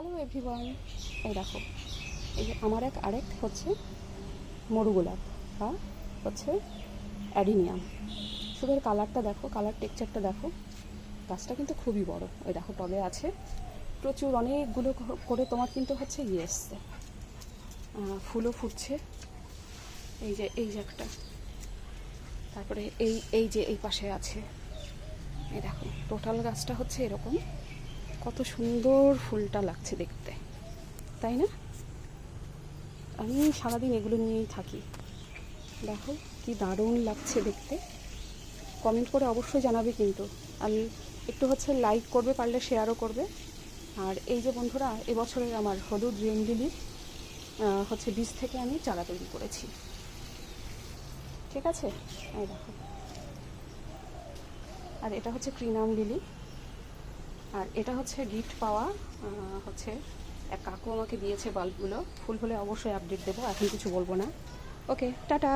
Hello everyone, এই দেখো, এই যে আমার আরেক হচ্ছে মরু গোলাপ বা হচ্ছে অ্যাডিনিয়াম। শুধু এর কালারটা দেখো, কালার টেক্সচারটা দেখো। গাছটা কিন্তু খুবই বড়। ওই দেখো টবে আছে প্রচুর, অনেকগুলো করে তোমার কিন্তু হচ্ছে এসছে, ফুলও ফুটছে। এই যে একটা, তারপরে এই যে এই পাশে আছে। এই দেখো টোটাল গাছটা হচ্ছে এরকম। কত সুন্দর ফুলটা লাগছে দেখতে, তাই না? আমি সারাদিন এগুলো নিয়েই থাকি। দেখো কি দারুণ লাগছে দেখতে। কমেন্ট করে অবশ্যই জানাবে কিন্তু, আর একটু হচ্ছে লাইক করবে, পারলে শেয়ারও করবে। আর এই যে বন্ধুরা, এবছরের আমার হলুদ রেন লিলির হচ্ছে বীজ থেকে আমি চারা তৈরি করেছি, ঠিক আছে? এই দেখো, আর এটা হচ্ছে ক্রিনাম লিলি, আর এটা হচ্ছে গিফট পাওয়া। হচ্ছে এক কাকু আমাকে দিয়েছে বাল্বগুলো। ফুল হলে অবশ্যই আপডেট দেবো, এখন কিছু বলবো না। ওকে, টাটা।